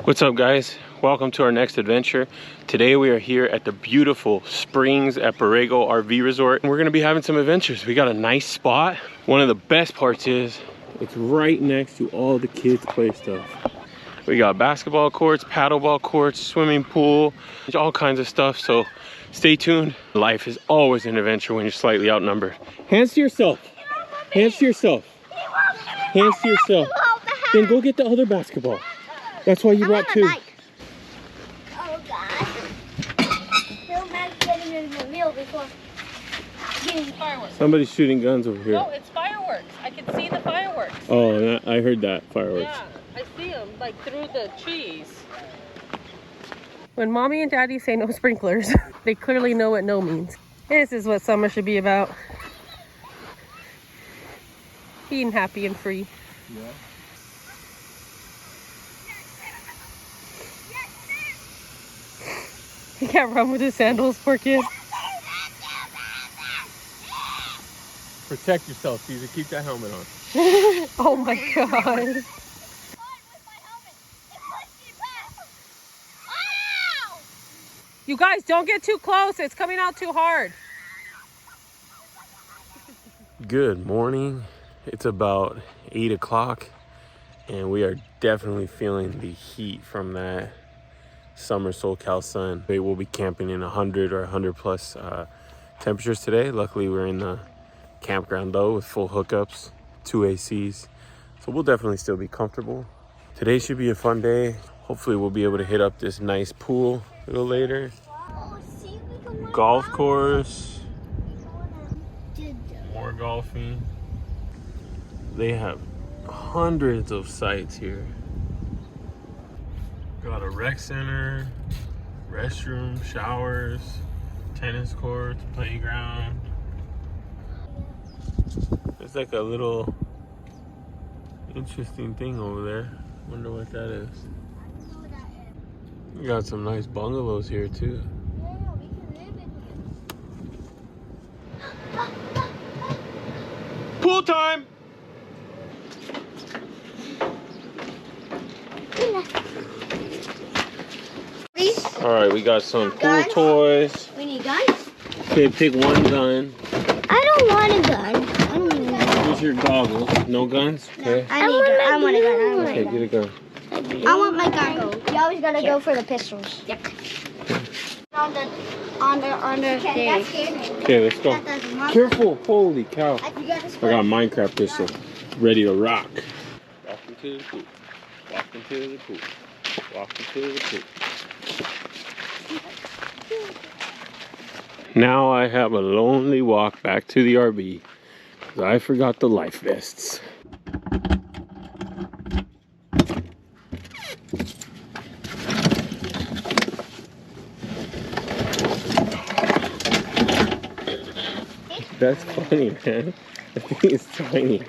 What's up, guys? Welcome to our next adventure. Today we are here at the beautiful Springs at Borrego RV Resort. We're gonna be having some adventures. We got a nice spot. One of the best parts is it's right next to all the kids play stuff. We got basketball courts, paddleball courts, swimming pool, all kinds of stuff. So stay tuned. Life is always an adventure when you're slightly outnumbered. Hands to yourself. Hands to yourself. Hands to yourself. Then go get the other basketball. That's why you brought two. Oh God. Bill Mack's getting in the meal before getting fireworks. Somebody's shooting guns over here. No, it's fireworks. I can see the fireworks. Oh, I heard that. Fireworks. Yeah, I see them like through the trees. When mommy and daddy say no sprinklers, they clearly know what no means. This is what summer should be about. Being happy and free. Yeah. He can't run with his sandals, poor kid. Protect yourself, Caesar. Keep that helmet on. Oh my God. You guys, don't get too close. It's coming out too hard. Good morning. It's about 8 o'clock, and we are definitely feeling the heat from that summer SoCal sun. We will be camping in 100 or 100 plus temperatures today. Luckily, we're in the campground though with full hookups, 2 ACs. So we'll definitely still be comfortable. Today should be a fun day. Hopefully we'll be able to hit up this nice pool a little later. Golf course. More golfing. They have hundreds of sites here. Got a rec center, restroom, showers, tennis courts, playground. There's like a little interesting thing over there. Wonder what that is. You got some nice bungalows here too. Pool time! All right, we got some pool toys. We need guns? Okay, pick one gun. I don't want a gun. I don't need a gun. Here's your goggles. No guns? Okay. I want a gun. Okay, get a gun. I want my gun. You always gotta go for the pistols. Yep. On the thing. Okay, let's go. Careful! Holy cow! I got a Minecraft pistol, ready to rock. Walk into the pool. Walk into the pool. Walk into the pool. Now I have a lonely walk back to the RV because I forgot the life vests. That's funny, man. I think it's tiny.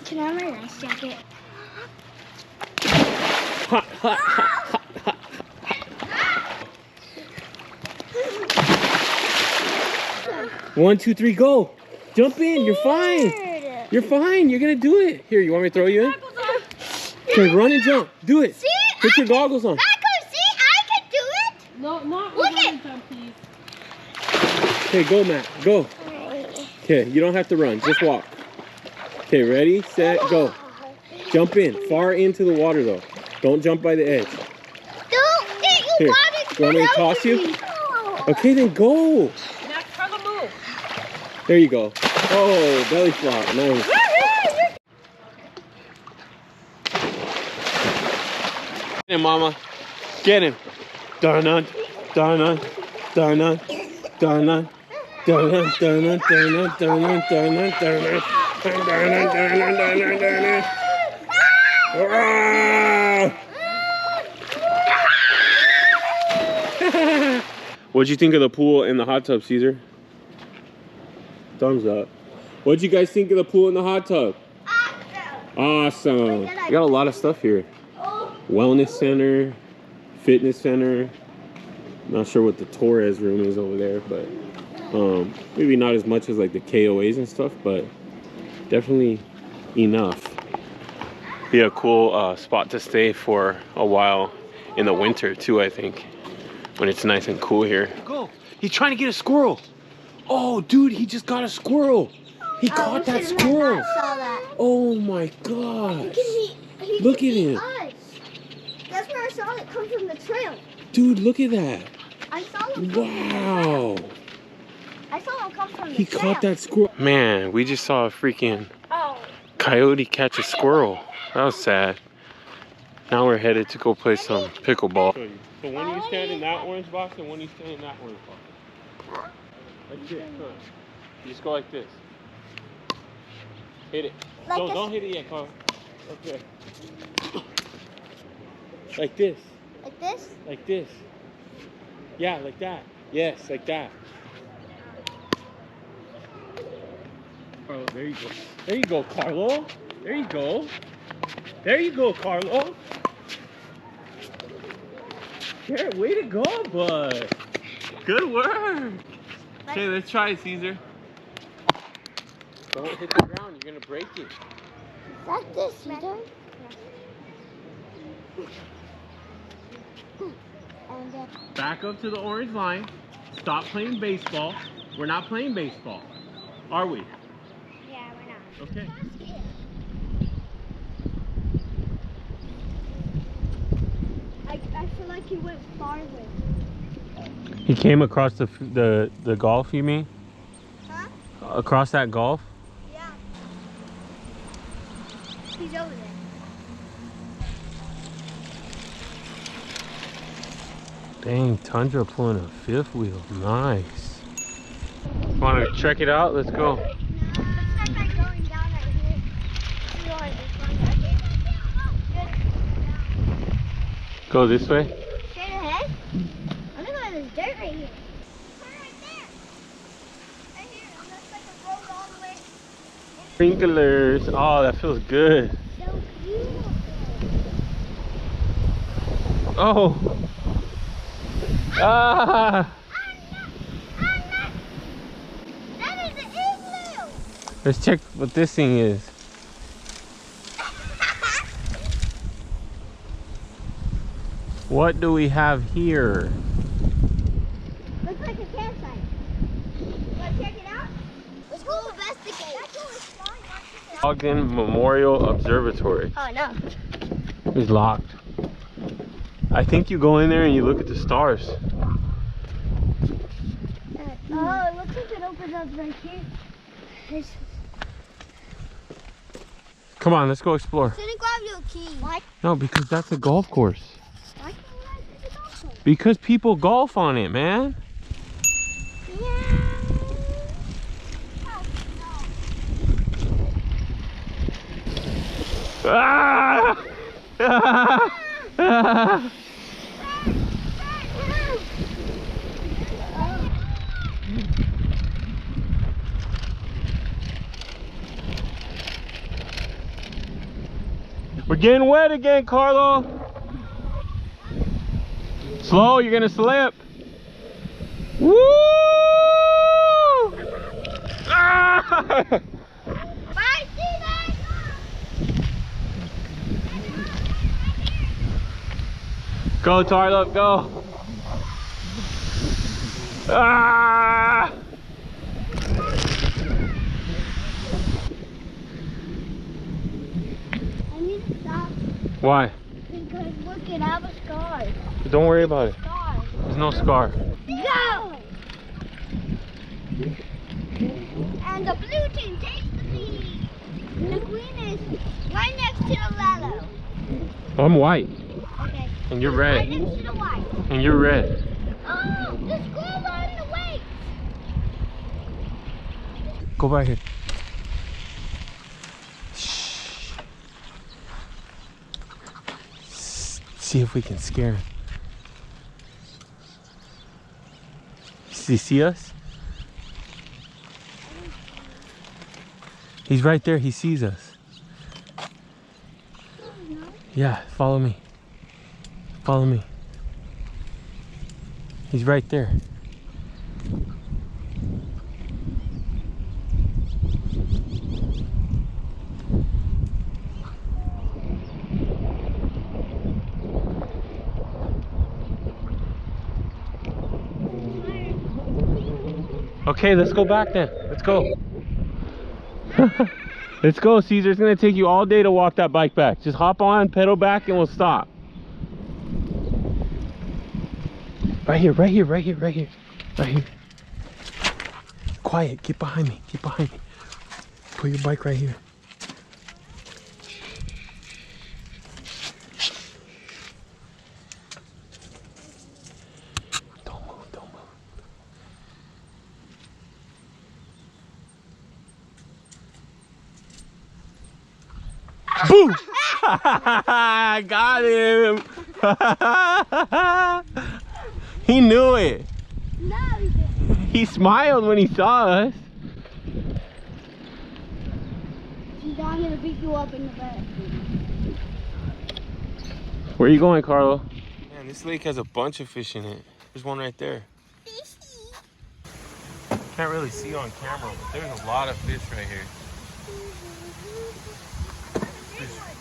Can I have my nice jacket? Hot, hot, hot, hot, hot. 1, 2, 3, go! Jump in. You're fine. You're fine. You're gonna do it. Here, you want me to throw you in? Okay, run and jump. Do it. See? Put your goggles on. See, I can do it. No, not Look it. please. Okay, go, Matt. Go. Okay, you don't have to run. Just walk. Okay, ready, set, go. Jump in. Far into the water, though. Don't jump by the edge. Here, you want me to toss you? Okay, then go. Max, try to move. There you go. Oh, belly flop. Nice. Get him, mama. Get him. Darn-un. Darn-un. Darn-un. Darn-un. Darn-un. Darn-un. Darn-un. Darn-un. Darn-un. Darn-un. Darn-un. Darn-un. Darn-un. Darn-un. What'd you think of the pool and the hot tub, Caesar? Thumbs up. What'd you guys think of the pool and the hot tub? Awesome. We got a lot of stuff here. Wellness center, fitness center. Not sure what the Torres room is over there, but maybe not as much as like the KOAs and stuff, but definitely enough. Be a cool spot to stay for a while in the winter too, I think, when it's nice and cool here. Go! He's trying to get a squirrel. Oh, dude, he just got a squirrel. He caught that squirrel. I saw that. Oh my gosh. He Look can at eat it. us. That's where I saw it come from the trail. Dude, look at that. I saw him come from the Wow. trail. I saw him come from the He trail. caught that squirrel. Man, we just saw a freaking Oh. coyote catch a squirrel. That was sad. Now we're headed to go play some pickleball. So when you stand in that orange box and when you stand in that orange box. Like this. You just go like this. Hit it. Like No, this? don't hit it yet, Carl. Okay. Like this. Like this? Like this. Yeah, like that. Yes, like that. Oh, there you go. There you go, Carlo. There you go. There you go, Carlo. There, way to go, bud. Good work. Okay, let's try it, Caesar. Don't hit the ground. You're gonna break it. Like this, Caesar. And Back up to the orange line. Stop playing baseball. We're not playing baseball, are we? yeah, we're not. Okay. I feel like he went far away. He came across the golf, you mean? Huh? Across that golf? Yeah. He's over there. Dang, Tundra pulling a fifth wheel. Nice. Want to check it out? Let's go. No. Let's start by going down right here. We are this one. Go this way. Straight ahead. I'm gonna go to this dirt right here. Right there. Right here. And that's like a road all the way. Sprinklers. Oh, that feels good. So beautiful. Oh. Ah. That is an igloo. Let's check what this thing is. What do we have here? Looks like a campsite. Wanna check it out? Let's go investigate. That's what it's flying. Ogden Memorial Observatory. Oh no. It's locked. I think you go in there and you look at the stars. Oh, it looks like it opens up right here. Come on, let's go explore. Shouldn't grab your key. Why? No, because that's a golf course. Why can't you guys do the golf course? Because people golf on it, man. Yeah. Oh, Ah! Ah! We're getting wet again, Carlo. Slow, you're gonna slip. Woo! Ah! Bye, Steven. Go, Tarlo, go. Ah! I need to stop Why? because look, it have a scar. Don't worry about it. Scar. There's no scar. Go! And the blue team takes the lead. The green is right next to the yellow. I'm white, Okay. and you're Right red, next to the white. and you're red. Oh, the squirrel on the way. Go by here. Shh. See if we can scare him. Does he see us? He's right there. He sees us. Yeah, follow me. Follow me. He's right there. Okay, let's go back then. Let's go. Let's go, Caesar. It's gonna take you all day to walk that bike back. Just hop on, pedal back, and we'll stop. Right here, right here, right here, right here, right here. Quiet, get behind me, get behind me. Put your bike right here. Don't move, don't move. Boom! Got him! He knew it. No, he didn't. He smiled when he saw us. I'm gonna beat you up in the back. Where are you going, Carlo? Man, this lake has a bunch of fish in it. There's one right there. Fishy. Can't really see on camera, but there's a lot of fish right here.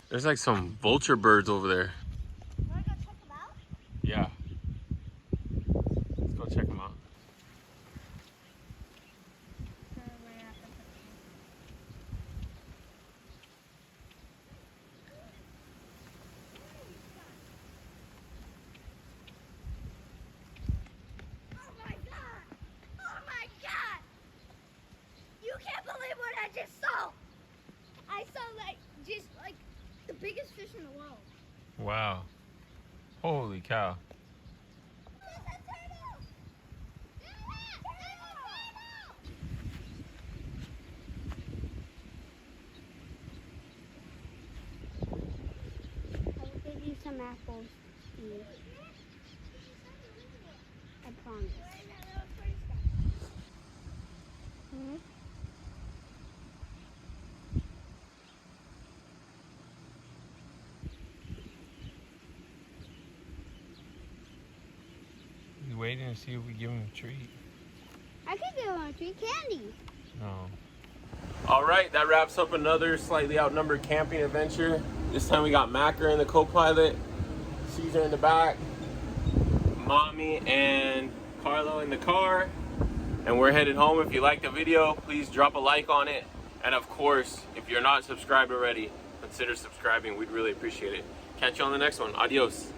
There's like some vulture birds over there. You wanna go check them out? Yeah. Let's go check them out. Oh my god! Oh my god! You can't believe what I just saw! I saw just like the biggest fish in the world. Wow. Holy cow. There's a turtle! I will give you some apples, Steve. I promise. Hmm? He's waiting to see if we give him a treat. I could give him a treat candy. No. All right, that wraps up another slightly outnumbered camping adventure. This time we got Macker in the co-pilot, Caesar in the back, Mommy and Carlo in the car, and we're headed home. If you liked the video, please drop a like on it. And of course, if you're not subscribed already, consider subscribing. We'd really appreciate it. Catch you on the next one. Adios.